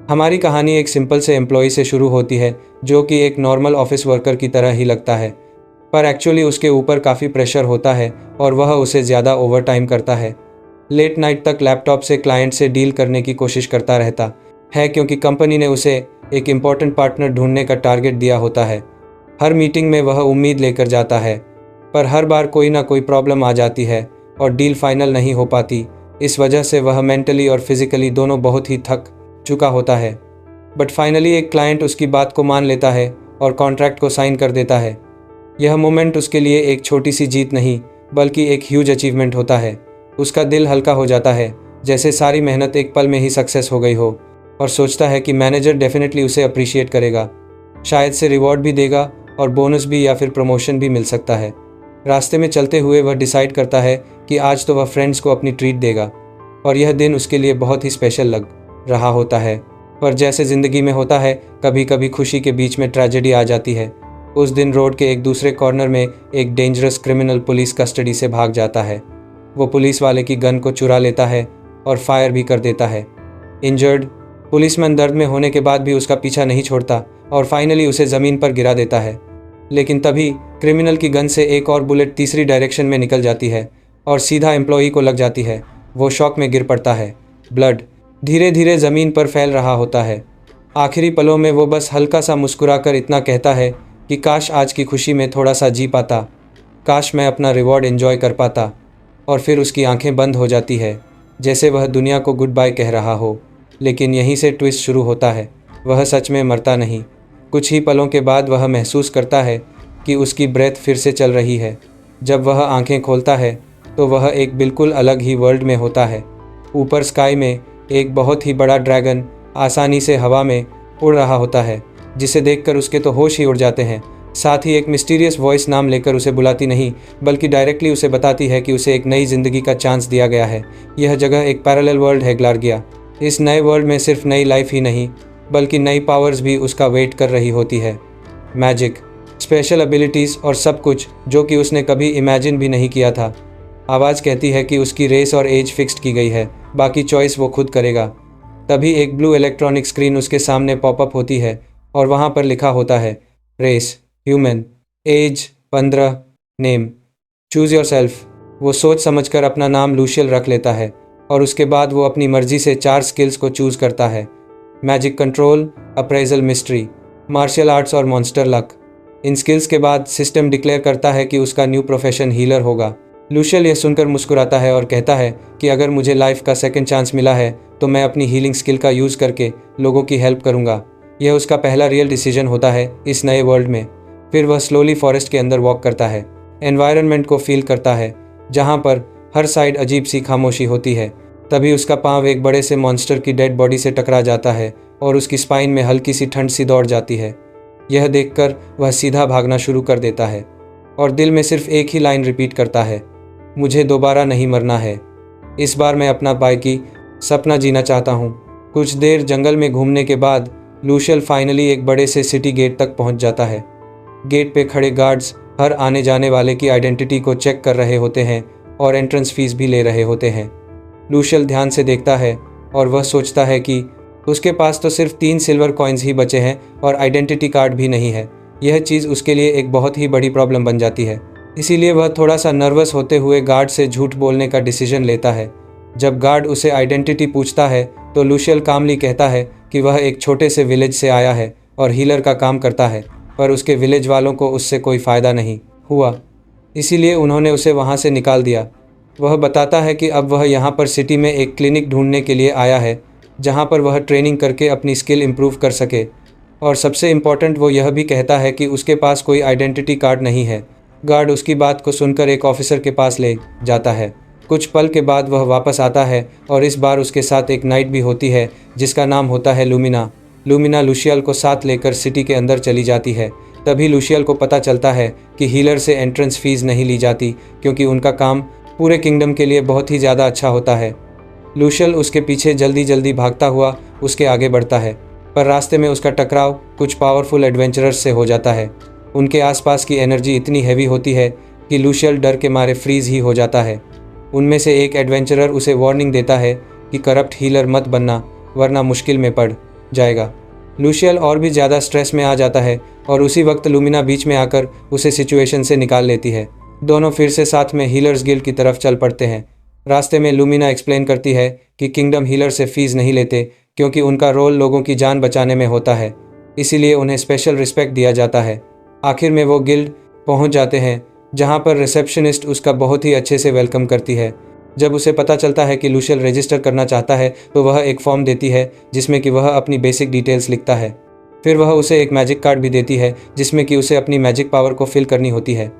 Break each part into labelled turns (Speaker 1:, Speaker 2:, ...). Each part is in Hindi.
Speaker 1: हमारी कहानी एक सिंपल से एम्प्लॉय से शुरू होती है जो कि एक नॉर्मल ऑफिस वर्कर की तरह ही लगता है, पर एक्चुअली उसके ऊपर काफ़ी प्रेशर होता है और वह उसे ज़्यादा ओवर टाइम करता है। लेट नाइट तक लैपटॉप से क्लाइंट से डील करने की कोशिश करता रहता है क्योंकि कंपनी ने उसे एक इम्पॉर्टेंट पार्टनर ढूंढने का टारगेट दिया होता है। हर मीटिंग में वह उम्मीद लेकर जाता है, पर हर बार कोई ना कोई प्रॉब्लम आ जाती है और डील फाइनल नहीं हो पाती। इस वजह से वह मेंटली और फिजिकली दोनों बहुत ही थक चुका होता है। बट फाइनली एक क्लाइंट उसकी बात को मान लेता है और कॉन्ट्रैक्ट को साइन कर देता है। यह मोमेंट उसके लिए एक छोटी सी जीत नहीं बल्कि एक ह्यूज अचीवमेंट होता है। उसका दिल हल्का हो जाता है, जैसे सारी मेहनत एक पल में ही सक्सेस हो गई हो, और सोचता है कि मैनेजर डेफिनेटली उसे अप्रिशिएट करेगा, शायद से रिवॉर्ड भी देगा और बोनस भी या फिर प्रमोशन भी मिल सकता है। रास्ते में चलते हुए वह डिसाइड करता है कि आज तो वह फ्रेंड्स को अपनी ट्रीट देगा और यह दिन उसके लिए बहुत ही स्पेशल लग रहा होता है। पर जैसे ज़िंदगी में होता है, कभी कभी खुशी के बीच में ट्रेजेडी आ जाती है। उस दिन रोड के एक दूसरे कॉर्नर में एक डेंजरस क्रिमिनल पुलिस कस्टडी से भाग जाता है। वो पुलिस वाले की गन को चुरा लेता है और फायर भी कर देता है। इंजर्ड पुलिसमैन दर्द में होने के बाद भी उसका पीछा नहीं छोड़ता और फाइनली उसे ज़मीन पर गिरा देता है। लेकिन तभी क्रिमिनल की गन से एक और बुलेट तीसरी डायरेक्शन में निकल जाती है और सीधा एम्प्लॉई को लग जाती है। वो शॉक में गिर पड़ता है। ब्लड धीरे धीरे ज़मीन पर फैल रहा होता है। आखिरी पलों में वो बस हल्का सा मुस्कुराकर इतना कहता है कि काश आज की खुशी में थोड़ा सा जी पाता, काश मैं अपना रिवॉर्ड एंजॉय कर पाता। और फिर उसकी आंखें बंद हो जाती है, जैसे वह दुनिया को गुड बाय कह रहा हो। लेकिन यहीं से ट्विस्ट शुरू होता है। वह सच में मरता नहीं। कुछ ही पलों के बाद वह महसूस करता है कि उसकी ब्रेथ फिर से चल रही है। जब वह आंखें खोलता है तो वह एक बिल्कुल अलग ही वर्ल्ड में होता है। ऊपर स्काई में एक बहुत ही बड़ा ड्रैगन आसानी से हवा में उड़ रहा होता है, जिसे देखकर उसके तो होश ही उड़ जाते हैं। साथ ही एक मिस्टीरियस वॉइस नाम लेकर उसे बुलाती नहीं बल्कि डायरेक्टली उसे बताती है कि उसे एक नई ज़िंदगी का चांस दिया गया है। यह जगह एक पैरेलल वर्ल्ड है, ग्लार्गिया। इस नए वर्ल्ड में सिर्फ नई लाइफ ही नहीं बल्कि नई पावर्स भी उसका वेट कर रही होती है। मैजिक, स्पेशल एबिलिटीज़ और सब कुछ जो कि उसने कभी इमेजिन भी नहीं किया था। आवाज़ कहती है कि उसकी रेस और एज फिक्स्ड की गई है, बाकी चॉइस वो खुद करेगा। तभी एक ब्लू इलेक्ट्रॉनिक स्क्रीन उसके सामने पॉपअप होती है और वहाँ पर लिखा होता है race human, age 15, name choose yourself. वो सोच समझकर अपना नाम लूशियल रख लेता है और उसके बाद वो अपनी मर्जी से 4 स्किल्स को चूज़ करता है। Magic control, appraisal, mystery, martial arts और मॉन्स्टर लक। इन स्किल्स के बाद सिस्टम डिक्लेयर करता है कि उसका न्यू प्रोफेशन हीलर होगा। लूशियल यह सुनकर मुस्कुराता है और कहता है कि अगर मुझे लाइफ का सेकंड चांस मिला है तो मैं अपनी हीलिंग स्किल का यूज़ करके लोगों की हेल्प करूंगा। यह उसका पहला रियल डिसीजन होता है इस नए वर्ल्ड में। फिर वह स्लोली फॉरेस्ट के अंदर वॉक करता है, एनवायरनमेंट को फील करता है जहाँ पर हर साइड अजीब सी खामोशी होती है। तभी उसका पाँव एक बड़े से मॉन्स्टर की डेड बॉडी से टकरा जाता है और उसकी स्पाइन में हल्की सी ठंड सी दौड़ जाती है। यह देखकर वह सीधा भागना शुरू कर देता है और दिल में सिर्फ एक ही लाइन रिपीट करता है, मुझे दोबारा नहीं मरना है। इस बार मैं अपना बाइकी सपना जीना चाहता हूँ। कुछ देर जंगल में घूमने के बाद लूशियल फाइनली एक बड़े से सिटी गेट तक पहुँच जाता है। गेट पे खड़े गार्ड्स हर आने जाने वाले की आइडेंटिटी को चेक कर रहे होते हैं और एंट्रेंस फीस भी ले रहे होते हैं। लूशियल ध्यान से देखता है और वह सोचता है कि उसके पास तो सिर्फ 3 सिल्वर कॉइन्स ही बचे हैं और आइडेंटिटी कार्ड भी नहीं है। यह चीज़ उसके लिए एक बहुत ही बड़ी प्रॉब्लम बन जाती है। इसीलिए वह थोड़ा सा नर्वस होते हुए गार्ड से झूठ बोलने का डिसीजन लेता है। जब गार्ड उसे आइडेंटिटी पूछता है तो लूशियल कामली कहता है कि वह एक छोटे से विलेज से आया है और हीलर का काम करता है, पर उसके विलेज वालों को उससे कोई फ़ायदा नहीं हुआ, इसीलिए उन्होंने उसे वहाँ से निकाल दिया। वह बताता है कि अब वह यहाँ पर सिटी में एक क्लिनिक ढूंढने के लिए आया है जहाँ पर वह ट्रेनिंग करके अपनी स्किल इम्प्रूव कर सके। और सबसे इम्पॉर्टेंट वो यह भी कहता है कि उसके पास कोई आइडेंटिटी कार्ड नहीं है। गार्ड उसकी बात को सुनकर एक ऑफिसर के पास ले जाता है। कुछ पल के बाद वह वापस आता है और इस बार उसके साथ एक नाइट भी होती है जिसका नाम होता है लूमिना। लूमिना लूशियल को साथ लेकर सिटी के अंदर चली जाती है। तभी लूशियल को पता चलता है कि हीलर से एंट्रेंस फीस नहीं ली जाती क्योंकि उनका काम पूरे किंगडम के लिए बहुत ही ज़्यादा अच्छा होता है। लूशियल उसके पीछे जल्दी जल्दी भागता हुआ उसके आगे बढ़ता है, पर रास्ते में उसका टकराव कुछ पावरफुल एडवेंचरर्स से हो जाता है। उनके आसपास की एनर्जी इतनी हैवी होती है कि लूशियल डर के मारे फ्रीज ही हो जाता है। उनमें से एक एडवेंचरर उसे वार्निंग देता है कि करप्ट हीलर मत बनना वरना मुश्किल में पड़ जाएगा। लूशियल और भी ज़्यादा स्ट्रेस में आ जाता है और उसी वक्त लूमिना बीच में आकर उसे सिचुएशन से निकाल लेती है। दोनों फिर से साथ में हीलर्स गिल्ड की तरफ चल पड़ते हैं। रास्ते में लूमिना एक्सप्लेन करती है कि किंगडम हीलर से फीस नहीं लेते क्योंकि उनका रोल लोगों की जान बचाने में होता है, इसीलिए उन्हें स्पेशल रिस्पेक्ट दिया जाता है। आखिर में वो गिल्ड पहुंच जाते हैं जहां पर रिसेप्शनिस्ट उसका बहुत ही अच्छे से वेलकम करती है। जब उसे पता चलता है कि लूशियल रजिस्टर करना चाहता है तो वह एक फॉर्म देती है जिसमें कि वह अपनी बेसिक डिटेल्स लिखता है। फिर वह उसे एक मैजिक कार्ड भी देती है जिसमें कि उसे अपनी मैजिक पावर को फिल करनी होती है।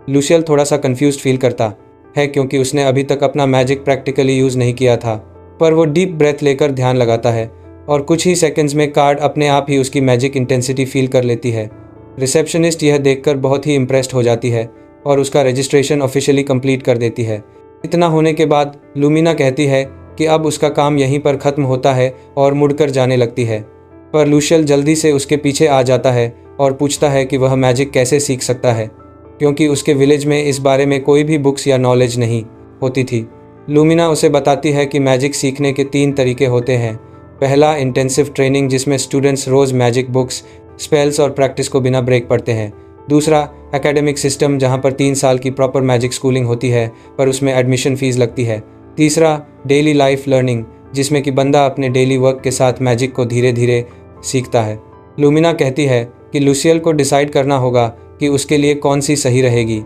Speaker 1: लूशियल थोड़ा सा कंफ्यूज्ड फील करता है क्योंकि उसने अभी तक अपना मैजिक प्रैक्टिकली यूज़ नहीं किया था, पर वो डीप ब्रेथ लेकर ध्यान लगाता है और कुछ ही सेकंड्स में कार्ड अपने आप ही उसकी मैजिक इंटेंसिटी फील कर लेती है। रिसेप्शनिस्ट यह देखकर बहुत ही इम्प्रेस्ड हो जाती है और उसका रजिस्ट्रेशन ऑफिशियली कंप्लीट कर देती है। इतना होने के बाद लूमिना कहती है कि अब उसका काम यहीं पर ख़त्म होता है और मुड़कर जाने लगती है, पर लूशियल जल्दी से उसके पीछे आ जाता है और पूछता है कि वह मैजिक कैसे सीख सकता है, क्योंकि उसके विलेज में इस बारे में कोई भी बुक्स या नॉलेज नहीं होती थी। लूमिना उसे बताती है कि मैजिक सीखने के 3 तरीके होते हैं। पहला, इंटेंसिव ट्रेनिंग, जिसमें स्टूडेंट्स रोज़ मैजिक बुक्स, स्पेल्स और प्रैक्टिस को बिना ब्रेक पढ़ते हैं। दूसरा, एकेडमिक सिस्टम, जहां पर 3 साल की प्रॉपर मैजिक स्कूलिंग होती है पर उसमें एडमिशन फ़ीस लगती है। तीसरा, डेली लाइफ लर्निंग, जिसमें कि बंदा अपने डेली वर्क के साथ मैजिक को धीरे धीरे सीखता है। लूमिना कहती है कि लूशियल को डिसाइड करना होगा कि उसके लिए कौन सी सही रहेगी।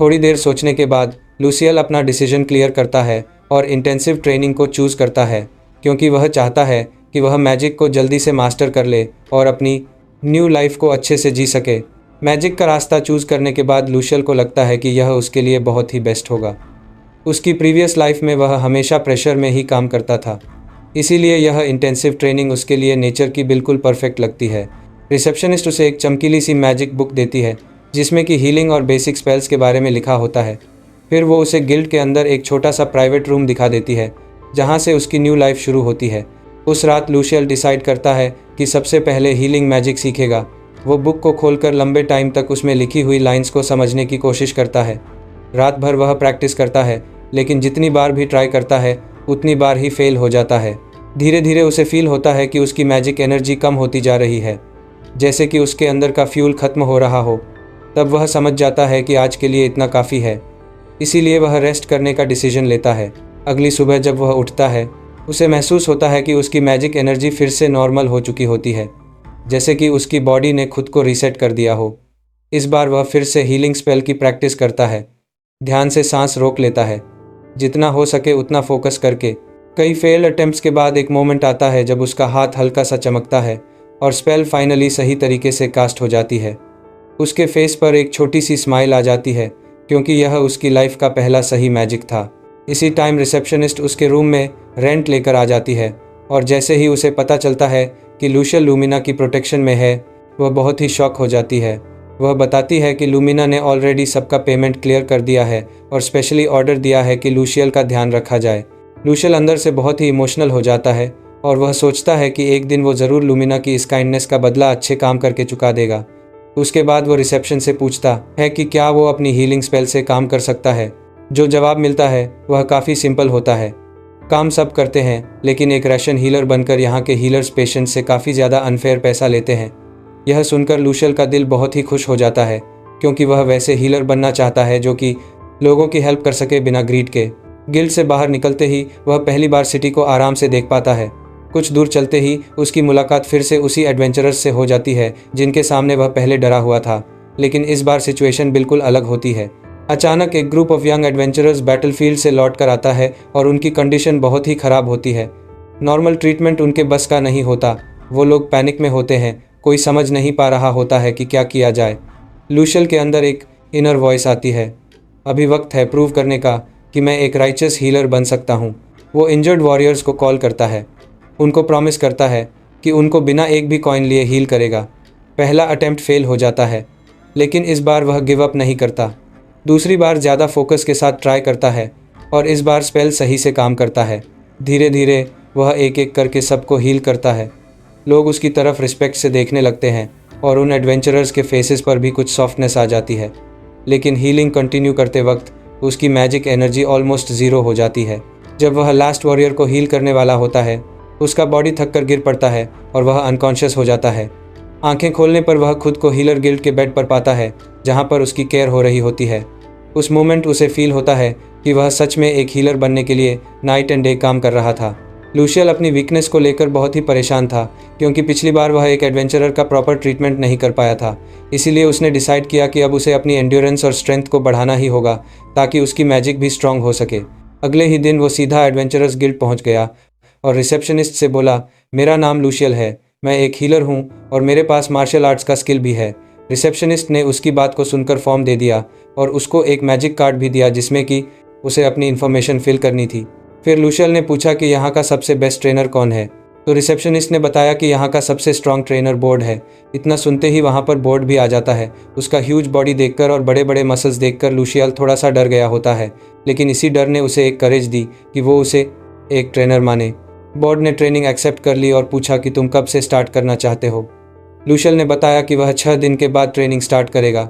Speaker 1: थोड़ी देर सोचने के बाद लूशियल अपना डिसीजन क्लियर करता है और इंटेंसिव ट्रेनिंग को चूज़ करता है क्योंकि वह चाहता है कि वह मैजिक को जल्दी से मास्टर कर ले और अपनी न्यू लाइफ को अच्छे से जी सके। मैजिक का रास्ता चूज़ करने के बाद लूशियल को लगता है कि यह उसके लिए बहुत ही बेस्ट होगा। उसकी प्रीवियस लाइफ में वह हमेशा प्रेशर में ही काम करता था, इसीलिए यह इंटेंसिव ट्रेनिंग उसके लिए नेचर की बिल्कुल परफेक्ट लगती है। रिसेप्शनिस्ट उसे एक चमकीली सी मैजिक बुक देती है जिसमें कि हीलिंग और बेसिक स्पेल्स के बारे में लिखा होता है। फिर वो उसे गिल्ड के अंदर एक छोटा सा प्राइवेट रूम दिखा देती है जहाँ से उसकी न्यू लाइफ शुरू होती है। उस रात लूशियल डिसाइड करता है कि सबसे पहले हीलिंग मैजिक सीखेगा। वो बुक को खोलकर लंबे टाइम तक उसमें लिखी हुई लाइंस को समझने की कोशिश करता है। रात भर वह प्रैक्टिस करता है, लेकिन जितनी बार भी ट्राई करता है उतनी बार ही फेल हो जाता है। धीरे धीरे उसे फील होता है कि उसकी मैजिक एनर्जी कम होती जा रही है, जैसे कि उसके अंदर का फ्यूल खत्म हो रहा हो। तब वह समझ जाता है कि आज के लिए इतना काफ़ी है, इसीलिए वह रेस्ट करने का डिसीजन लेता है। अगली सुबह जब वह उठता है उसे महसूस होता है कि उसकी मैजिक एनर्जी फिर से नॉर्मल हो चुकी होती है, जैसे कि उसकी बॉडी ने खुद को रीसेट कर दिया हो। इस बार वह फिर से हीलिंग स्पेल की प्रैक्टिस करता है। ध्यान से सांस रोक लेता है, जितना हो सके उतना फोकस करके। कई फेल अटेम्प्ट्स के बाद एक मोमेंट आता है जब उसका हाथ हल्का सा चमकता है और स्पेल फाइनली सही तरीके से कास्ट हो जाती है। उसके फेस पर एक छोटी सी स्माइल आ जाती है क्योंकि यह उसकी लाइफ का पहला सही मैजिक था। इसी टाइम रिसेप्शनिस्ट उसके रूम में रेंट लेकर आ जाती है और जैसे ही उसे पता चलता है कि लूशियल लूमिना की प्रोटेक्शन में है, वह बहुत ही शॉक हो जाती है। वह बताती है कि लूमिना ने ऑलरेडी सबका पेमेंट क्लियर कर दिया है और स्पेशली ऑर्डर दिया है कि लूशियल का ध्यान रखा जाए। लूशियल अंदर से बहुत ही इमोशनल हो जाता है और वह सोचता है कि एक दिन वो ज़रूर लूमिना की इस काइंडनेस का बदला अच्छे काम करके चुका देगा। उसके बाद वो रिसेप्शन से पूछता है कि क्या वो अपनी हीलिंग स्पेल से काम कर सकता है। जो जवाब मिलता है वह काफ़ी सिंपल होता है। काम सब करते हैं, लेकिन एक रशियन हीलर बनकर यहाँ के हीलर्स पेशेंट से काफ़ी ज़्यादा अनफेयर पैसा लेते हैं। यह सुनकर लूशियल का दिल बहुत ही खुश हो जाता है क्योंकि वह वैसे हीलर बनना चाहता है जो कि लोगों की हेल्प कर सके बिना ग्रीड के। गिल्ड से बाहर निकलते ही वह पहली बार सिटी को आराम से देख पाता है। कुछ दूर चलते ही उसकी मुलाकात फिर से उसी एडवेंचरर्स से हो जाती है जिनके सामने वह पहले डरा हुआ था, लेकिन इस बार सिचुएशन बिल्कुल अलग होती है। अचानक एक group of young adventurers battlefield से लौट कर आता है और उनकी कंडीशन बहुत ही ख़राब होती है। नॉर्मल ट्रीटमेंट उनके बस का नहीं होता। वो लोग पैनिक में होते हैं, कोई समझ नहीं पा रहा होता है कि क्या किया जाए। लूशियल के अंदर एक इनर वॉइस आती है, अभी वक्त है प्रूव करने का कि मैं एक राइचस हीलर बन सकता हूँ। वो इंजर्ड वॉरियर्स को कॉल करता है, उनको प्रॉमिस करता है कि उनको बिना एक भी कॉइन लिए हील करेगा। पहला अटेम्प्ट फेल हो जाता है, लेकिन इस बार वह गिव अप नहीं करता। दूसरी बार ज़्यादा फोकस के साथ ट्राई करता है और इस बार स्पेल सही से काम करता है। धीरे धीरे वह एक एक करके सबको हील करता है। लोग उसकी तरफ रिस्पेक्ट से देखने लगते हैं और उन एडवेंचरर्स के फेसेस पर भी कुछ सॉफ्टनेस आ जाती है। लेकिन हीलिंग कंटिन्यू करते वक्त उसकी मैजिक एनर्जी ऑलमोस्ट ज़ीरो हो जाती है। जब वह लास्ट वॉरियर को हील करने वाला होता है उसका बॉडी थक कर गिर पड़ता है और वह अनकॉन्शियस हो जाता है। आंखें खोलने पर वह खुद को हीलर गिल्ड के बेड पर पाता है जहां पर उसकी केयर हो रही होती है। उस मोमेंट उसे फील होता है कि वह सच में एक हीलर बनने के लिए नाइट एंड डे काम कर रहा था। लूशियल अपनी वीकनेस को लेकर बहुत ही परेशान था क्योंकि पिछली बार वह एक एडवेंचरर का प्रॉपर ट्रीटमेंट नहीं कर पाया था। इसीलिए उसने डिसाइड किया कि अब उसे अपनी एंड्योरेंस और स्ट्रेंथ को बढ़ाना ही होगा ताकि उसकी मैजिक भी स्ट्रांग हो सके। अगले ही दिन वो सीधा एडवेंचरर्स गिल्ड पहुंच गया और रिसेप्शनिस्ट से बोला, मेरा नाम लूशियल है, मैं एक हीलर हूँ और मेरे पास मार्शल आर्ट्स का स्किल भी है। रिसेप्शनिस्ट ने उसकी बात को सुनकर फॉर्म दे दिया और उसको एक मैजिक कार्ड भी दिया जिसमें कि उसे अपनी इन्फॉर्मेशन फिल करनी थी। फिर लूशियल ने पूछा कि यहाँ का सबसे बेस्ट ट्रेनर कौन है, तो रिसेप्शनिस्ट ने बताया कि यहाँ का सबसे स्ट्रांग ट्रेनर बोर्ड है। इतना सुनते ही वहाँ पर बोर्ड भी आ जाता है। उसका ह्यूज बॉडी देखकर और बड़े बड़े मसल्स देखकर लूशियल थोड़ा सा डर गया होता है, लेकिन इसी डर ने उसे एक करेज दी कि वो उसे एक ट्रेनर माने। बोर्ड ने ट्रेनिंग एक्सेप्ट कर ली और पूछा कि तुम कब से स्टार्ट करना चाहते हो। लूशियल ने बताया कि वह 6 दिन के बाद ट्रेनिंग स्टार्ट करेगा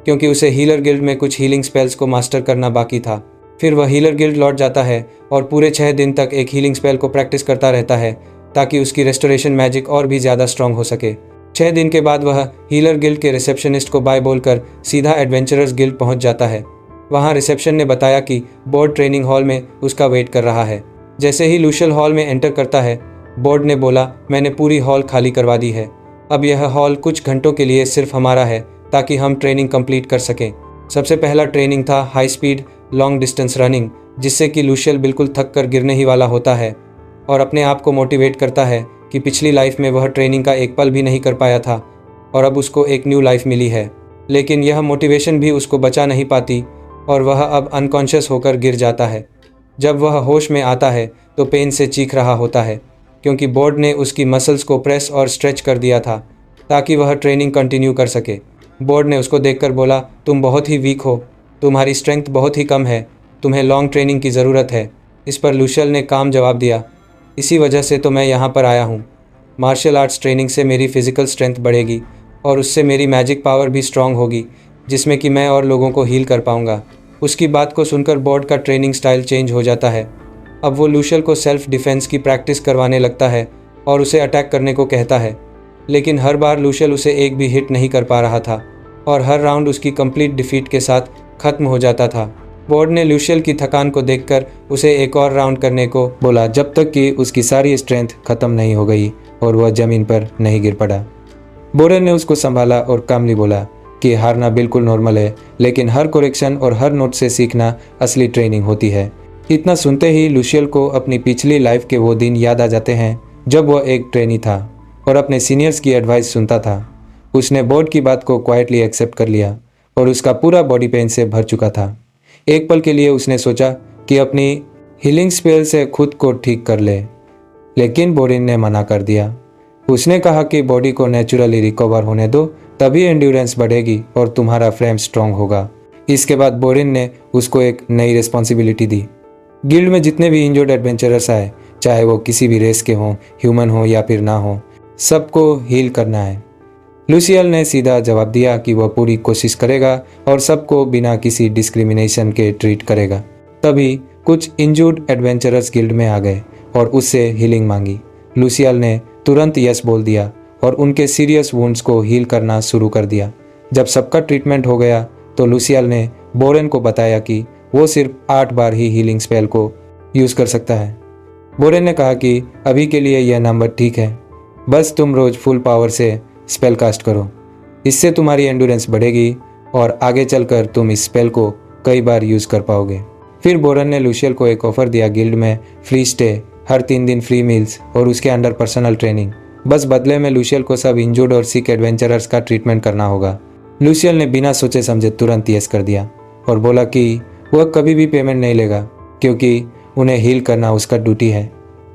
Speaker 1: क्योंकि उसे हीलर गिल्ड में कुछ हीलिंग स्पेल्स को मास्टर करना बाकी था। फिर वह हीलर गिल्ड लौट जाता है और पूरे 6 दिन तक एक हीलिंग स्पेल को प्रैक्टिस करता रहता है ताकि उसकी रेस्टोरेशन मैजिक और भी ज़्यादा स्ट्रांग हो सके। 6 दिन के बाद वह हीलर गिल्ड के रिसेप्शनिस्ट को बाय बोलकर सीधा एडवेंचरर्स गिल्ड पहुंच जाता है। वहां रिसेप्शन ने बताया कि बोर्ड ट्रेनिंग हॉल में उसका वेट कर रहा है। जैसे ही लूशियल हॉल में एंटर करता है, बोर्ड ने बोला, मैंने पूरी हॉल खाली करवा दी है। अब यह हॉल कुछ घंटों के लिए सिर्फ हमारा है ताकि हम ट्रेनिंग कंप्लीट कर सकें। सबसे पहला ट्रेनिंग था high speed long distance running, जिससे कि लूशियल बिल्कुल थक कर गिरने ही वाला होता है और अपने आप को मोटिवेट करता है कि पिछली लाइफ में वह ट्रेनिंग का एक पल भी नहीं कर पाया था और अब उसको एक न्यू लाइफ मिली है। लेकिन यह मोटिवेशन भी उसको बचा नहीं पाती और वह अब अनकॉन्शियस होकर गिर जाता है। जब वह होश में आता है तो पेन से चीख रहा होता है क्योंकि बोर्ड ने उसकी मसल्स को प्रेस और स्ट्रेच कर दिया था ताकि वह ट्रेनिंग कंटिन्यू कर सके। बोर्ड ने उसको देखकर बोला, तुम बहुत ही वीक हो, तुम्हारी स्ट्रेंथ बहुत ही कम है, तुम्हें लॉन्ग ट्रेनिंग की ज़रूरत है। इस पर लूशियल ने काम जवाब दिया, इसी वजह से तो मैं यहाँ पर आया हूँ। मार्शल आर्ट्स ट्रेनिंग से मेरी फ़िज़िकल स्ट्रेंथ बढ़ेगी और उससे मेरी मैजिक पावर भी स्ट्रांग होगी जिसमें कि मैं और लोगों को हील कर पाऊँगा। उसकी बात को सुनकर बोर्ड का ट्रेनिंग स्टाइल चेंज हो जाता है। अब वो लूशियल को सेल्फ डिफेंस की प्रैक्टिस करवाने लगता है और उसे अटैक करने को कहता है, लेकिन हर बार लूशियल उसे एक भी हिट नहीं कर पा रहा था और हर राउंड उसकी कंप्लीट डिफीट के साथ खत्म हो जाता था। बोर्ड ने लूशियल की थकान को देखकर उसे एक और राउंड करने को बोला जब तक कि उसकी सारी स्ट्रेंथ खत्म नहीं हो गई और वह जमीन पर नहीं गिर पड़ा। बोर्ड ने उसको संभाला और कामली बोला कि हारना बिल्कुल नॉर्मल है, लेकिन हर करेक्शन और हर नोट से सीखना असली ट्रेनिंग होती है। इतना सुनते ही लूशियल को अपनी पिछली लाइफ के वो दिन याद आ जाते हैं जब वह एक ट्रेनी था और अपने सीनियर्स की एडवाइस सुनता था। उसने बोर्ड की बात को क्वाइटली एक्सेप्ट कर लिया और उसका पूरा बॉडी पेन से भर चुका था। एक पल के लिए उसने सोचा कि अपनी हीलिंग स्पेल से खुद को ठीक कर ले, लेकिन बोरिन ने मना कर दिया। उसने कहा कि बॉडी को नेचुरली रिकवर होने दो, तभी एंड्योरेंस बढ़ेगी और तुम्हारा फ्रेम स्ट्रांग होगा। इसके बाद बोरिन ने उसको एक नई रिस्पॉन्सिबिलिटी दी। गिल्ड में जितने भी इंजर्ड एडवेंचरर्स आए, चाहे वो किसी भी रेस के हों, ह्यूमन हो या फिर ना हो, सबको हील करना है। लूशियल ने सीधा जवाब दिया कि वह पूरी कोशिश करेगा और सबको बिना किसी डिस्क्रिमिनेशन के ट्रीट करेगा। तभी कुछ इंजर्ड एडवेंचरर्स गिल्ड में आ गए और उससे हीलिंग मांगी। लूशियल ने तुरंत यस बोल दिया और उनके सीरियस वुंड्स को हील करना शुरू कर दिया। जब सबका ट्रीटमेंट हो गया तो लूशियल ने बोरेन को बताया कि वो सिर्फ 8 बार ही हीलिंग स्पेल को यूज़ कर सकता है। बोरेन ने कहा कि अभी के लिए यह नंबर ठीक है, बस तुम रोज़ फुल पावर से स्पेल कास्ट करो, इससे तुम्हारी एंड्योरेंस बढ़ेगी और आगे चलकर तुम इस स्पेल को कई बार यूज़ कर पाओगे। फिर बोरेन ने लूशियल को एक ऑफ़र दिया, गिल्ड में फ्री स्टे, हर 3 दिन फ्री मील्स और उसके अंडर पर्सनल ट्रेनिंग। बस बदले में लूशियल को सब इंजर्ड और सिक एडवेंचरर्स का ट्रीटमेंट करना होगा। लूशियल ने बिना सोचे समझे तुरंत यस कर दिया और बोला कि वह कभी भी पेमेंट नहीं लेगा क्योंकि उन्हें हील करना उसका ड्यूटी है।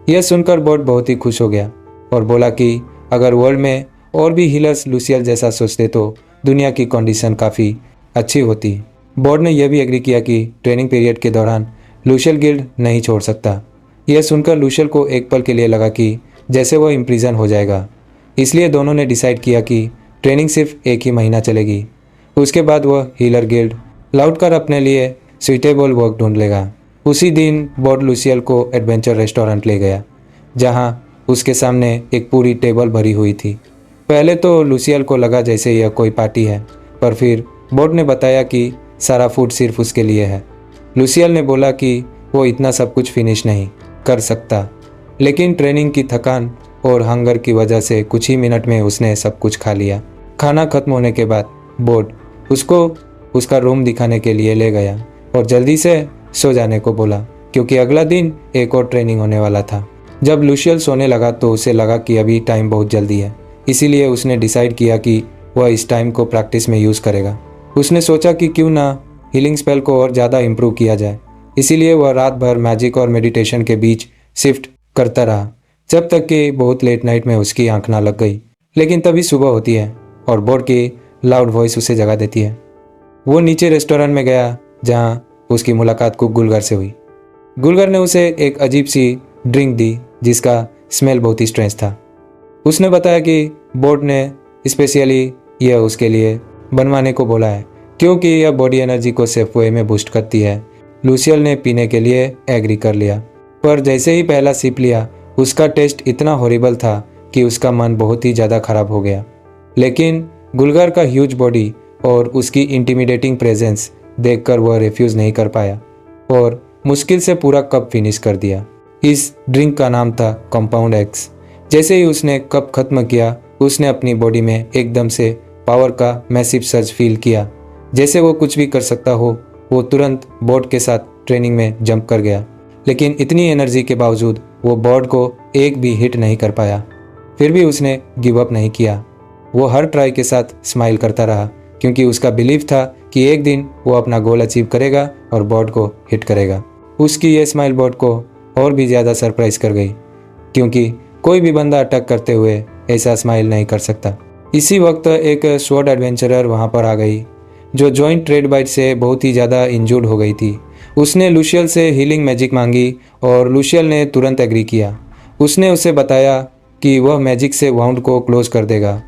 Speaker 1: यह सुनकर बोर्ड बहुत ही खुश हो गया और बोला कि अगर वर्ल्ड में और भी हीलर्स लूशियल जैसा सोचते तो दुनिया की कंडीशन काफ़ी अच्छी होती। बोर्ड ने यह भी एग्री किया कि ट्रेनिंग पीरियड के दौरान लूशियल गिल्ड नहीं छोड़ सकता। यह सुनकर लूशियल को एक पल के लिए लगा कि जैसे वह इम्प्रिजन हो जाएगा। इसलिए दोनों ने डिसाइड किया कि ट्रेनिंग सिर्फ 1 ही महीना चलेगी। उसके बाद वह हीलर गिल्ड लौट कर अपने लिए सुइटेबल वर्क ढूंढ लेगा। उसी दिन बोर्ड लूशियल को एडवेंचर रेस्टोरेंट ले गया जहां उसके सामने एक पूरी टेबल भरी हुई थी। पहले तो लूसियल को लगा जैसे यह कोई पार्टी है, पर फिर बोर्ड ने बताया कि सारा फूड सिर्फ उसके लिए है। लूसियल ने बोला कि वो इतना सब कुछ फिनिश नहीं कर सकता, लेकिन ट्रेनिंग की थकान और हंगर की वजह से कुछ ही मिनट में उसने सब कुछ खा लिया। खाना खत्म होने के बाद बोर्ड उसको उसका रूम दिखाने के लिए ले गया और जल्दी से सो जाने को बोला, क्योंकि अगला दिन एक और ट्रेनिंग होने वाला था। जब लूसियल सोने लगा तो उसे लगा कि अभी टाइम बहुत जल्दी है, इसीलिए उसने डिसाइड किया कि वह इस टाइम को प्रैक्टिस में यूज़ करेगा। उसने सोचा कि क्यों ना हीलिंग स्पेल को और ज़्यादा इम्प्रूव किया जाए, इसीलिए वह रात भर मैजिक और मेडिटेशन के बीच शिफ्ट करता रहा, जब तक कि बहुत लेट नाइट में उसकी आंख ना लग गई। लेकिन तभी सुबह होती है और बोर्ड की लाउड वॉइस उसे जगा देती है। वो नीचे रेस्टोरेंट में गया जहाँ उसकी मुलाकात कुक गुलगर से हुई। गुलगर ने उसे एक अजीब सी ड्रिंक दी जिसका स्मेल बहुत ही स्ट्रेंज था। उसने बताया कि बोर्ड ने स्पेशली यह उसके लिए बनवाने को बोला है, क्योंकि यह बॉडी एनर्जी को सेफ वे में बूस्ट करती है। लूसियल ने पीने के लिए एग्री कर लिया, पर जैसे ही पहला सिप लिया उसका टेस्ट इतना हॉरिबल था कि उसका मन बहुत ही ज़्यादा खराब हो गया। लेकिन गुलगर का ह्यूज बॉडी और उसकी इंटिमिडेटिंग प्रेजेंस देखकर वह रिफ्यूज़ नहीं कर पाया और मुश्किल से पूरा कप फिनिश कर दिया। इस ड्रिंक का नाम था कंपाउंड एक्स। जैसे ही उसने कप खत्म किया, उसने अपनी बॉडी में एकदम से पावर का मैसिव सर्ज फील किया, जैसे वो कुछ भी कर सकता हो। वो तुरंत बोर्ड के साथ ट्रेनिंग में जंप कर गया, लेकिन इतनी एनर्जी के बावजूद वो बोर्ड को एक भी हिट नहीं कर पाया। फिर भी उसने गिव अप नहीं किया। वो हर ट्राई के साथ स्माइल करता रहा, क्योंकि उसका बिलीव था कि एक दिन वो अपना गोल अचीव करेगा और बोर्ड को हिट करेगा। उसकी ये स्माइल बोर्ड को और भी ज़्यादा सरप्राइज कर गई, क्योंकि कोई भी बंदा अटैक करते हुए ऐसा स्माइल नहीं कर सकता। इसी वक्त एक स्वॉर्ड एडवेंचरर वहाँ पर आ गई, जो जॉइंट ट्रेड बाइट से बहुत ही ज़्यादा इंजर्ड हो गई थी। उसने लूसियल से हीलिंग मैजिक मांगी और लूसियल ने तुरंत एग्री किया। उसने उसे बताया कि वह मैजिक से वाउंड को क्लोज कर देगा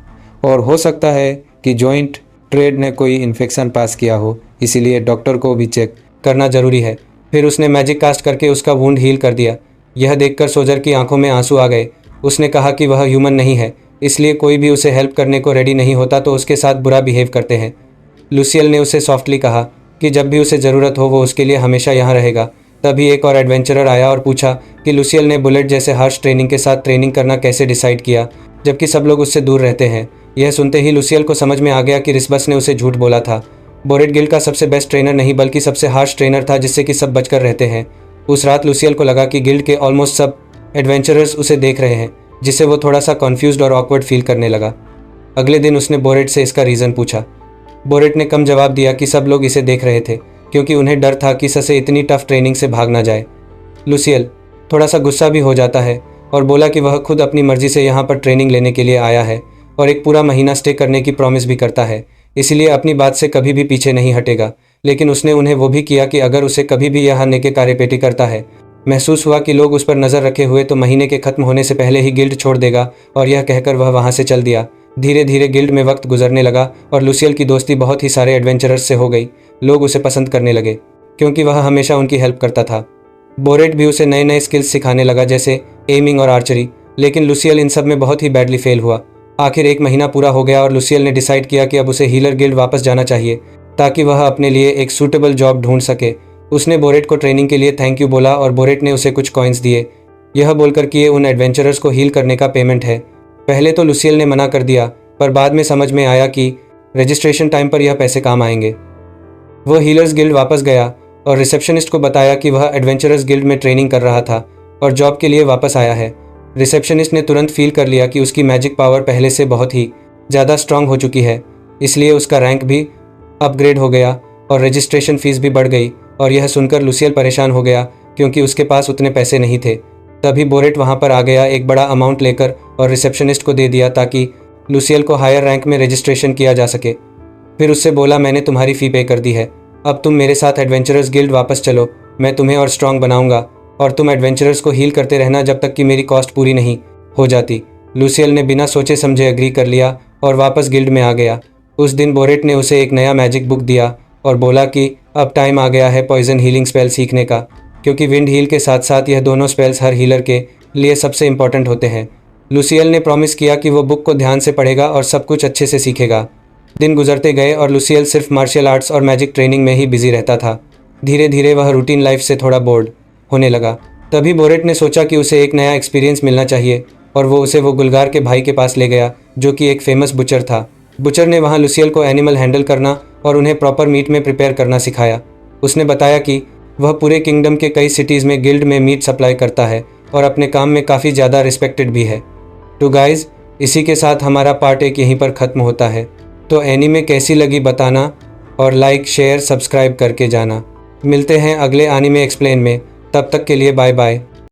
Speaker 1: और हो सकता है कि जॉइंट ट्रेड ने कोई इन्फेक्शन पास किया हो, इसीलिए डॉक्टर को भी चेक करना ज़रूरी है। फिर उसने मैजिक कास्ट करके उसका वुंड हील कर दिया। यह देखकर सोल्जर की आंखों में आंसू आ गए। उसने कहा कि वह ह्यूमन नहीं है, इसलिए कोई भी उसे हेल्प करने को रेडी नहीं होता तो उसके साथ बुरा बिहेव करते हैं। लूसियल ने उसे सॉफ्टली कहा कि जब भी उसे ज़रूरत हो वो उसके लिए हमेशा यहाँ रहेगा। तभी एक और एडवेंचरर आया और पूछा कि लूसियल ने बुलेट जैसे हार्श ट्रेनिंग के साथ ट्रेनिंग करना कैसे डिसाइड किया, जबकि सब लोग उससे दूर रहते हैं। यह सुनते ही लूसियल को समझ में आ गया कि रिस्बस ने उसे झूठ बोला था। बोरेट गिल्ड का सबसे बेस्ट ट्रेनर नहीं बल्कि सबसे हार्श ट्रेनर था, जिससे कि सब बचकर रहते हैं। उस रात लूसियल को लगा कि गिल्ड के ऑलमोस्ट सब एडवेंचरर्स उसे देख रहे हैं, जिससे वो थोड़ा सा कन्फ्यूज्ड और ऑकवर्ड फील करने लगा। अगले दिन उसने बोरेट से इसका रीज़न पूछा। बोरेट ने कम जवाब दिया कि सब लोग इसे देख रहे थे, क्योंकि उन्हें डर था कि ससे इतनी टफ ट्रेनिंग से भाग ना जाए। लूसियल थोड़ा सा गुस्सा भी हो जाता है और बोला कि वह खुद अपनी मर्जी से यहाँ पर ट्रेनिंग लेने के लिए आया है और एक पूरा महीना स्टे करने की प्रॉमिस भी करता है, इसलिए अपनी बात से कभी भी पीछे नहीं हटेगा। लेकिन उसने उन्हें वो भी किया कि अगर उसे कभी भी यह हारने के कार्यपेटी करता है, महसूस हुआ कि लोग उस पर नज़र रखे हुए, तो महीने के खत्म होने से पहले ही गिल्ड छोड़ देगा। और यह कहकर वह वहाँ से चल दिया। धीरे धीरे गिल्ड में वक्त गुजरने लगा और लूसियल की दोस्ती बहुत ही सारे एडवेंचरर्स से हो गई। लोग उसे पसंद करने लगे क्योंकि वह हमेशा उनकी हेल्प करता था। बोरेट भी उसे नए नए स्किल्स सिखाने लगा, जैसे एमिंग और आर्चरी, लेकिन लूसियल इन सब में बहुत ही बैडली फेल हुआ। आखिर एक महीना पूरा हो गया और लूसियल ने डिसाइड किया कि अब उसे हीलर गिल्ड वापस जाना चाहिए, ताकि वह अपने लिए एक सूटेबल जॉब ढूंढ सके। उसने बोरेट को ट्रेनिंग के लिए थैंक यू बोला और बोरेट ने उसे कुछ कॉइन्स दिए, यह बोलकर कि ये उन एडवेंचरर्स को हील करने का पेमेंट है। पहले तो लूसियल ने मना कर दिया, पर बाद में समझ में आया कि रजिस्ट्रेशन टाइम पर यह पैसे काम आएंगे। वह हीलर्स गिल्ड वापस गया और रिसेप्शनिस्ट को बताया कि वह एडवेंचरर्स गिल्ड में ट्रेनिंग कर रहा था और जॉब के लिए वापस आया है। रिसेप्शनिस्ट ने तुरंत फील कर लिया कि उसकी मैजिक पावर पहले से बहुत ही ज़्यादा स्ट्रांग हो चुकी है, इसलिए उसका रैंक भी अपग्रेड हो गया और रजिस्ट्रेशन फ़ीस भी बढ़ गई। और यह सुनकर लूसियल परेशान हो गया, क्योंकि उसके पास उतने पैसे नहीं थे। तभी बोरेट वहाँ पर आ गया एक बड़ा अमाउंट लेकर और रिसेप्शनिस्ट को दे दिया, ताकि लूसियल को हायर रैंक में रजिस्ट्रेशन किया जा सके। फिर उससे बोला, मैंने तुम्हारी फ़ी पे कर दी है, अब तुम मेरे साथ एडवेंचरर्स गिल्ड वापस चलो, मैं तुम्हें और स्ट्रांग बनाऊंगा और तुम एडवेंचरर्स को हील करते रहना जब तक कि मेरी कॉस्ट पूरी नहीं हो जाती। लूसियल ने बिना सोचे समझे एग्री कर लिया और वापस गिल्ड में आ गया। उस दिन बोरेट ने उसे एक नया मैजिक बुक दिया और बोला कि अब टाइम आ गया है पॉइजन हीलिंग स्पेल सीखने का, क्योंकि विंड हील के साथ साथ यह दोनों स्पेल्स हर हीलर के लिए सबसे इम्पोर्टेंट होते हैं। लुसियल ने प्रॉमिस किया कि वो बुक को ध्यान से पढ़ेगा और सब कुछ अच्छे से सीखेगा। दिन गुजरते गए और लुसियल सिर्फ मार्शल आर्ट्स और मैजिक ट्रेनिंग में ही बिजी रहता था। धीरे धीरे वह रूटीन लाइफ से थोड़ा बोर्ड होने लगा। तभी बोरेट ने सोचा कि उसे एक नया एक्सपीरियंस मिलना चाहिए और वो गुलगार के भाई के पास ले गया, जो कि एक फेमस बुचर था। बुचर ने वहाँ लुसियल को एनिमल हैंडल करना और उन्हें प्रॉपर मीट में प्रिपेयर करना सिखाया। उसने बताया कि वह पूरे किंगडम के कई सिटीज़ में गिल्ड में मीट सप्लाई करता है और अपने काम में काफ़ी ज़्यादा रिस्पेक्टेड भी है। तो गाइज़, इसी के साथ हमारा पार्ट 1 यहीं पर ख़त्म होता है। तो एनीमे कैसी लगी बताना और लाइक शेयर सब्सक्राइब करके जाना। मिलते हैं अगले एनीमे एक्सप्लेन में, तब तक के लिए बाय बाय।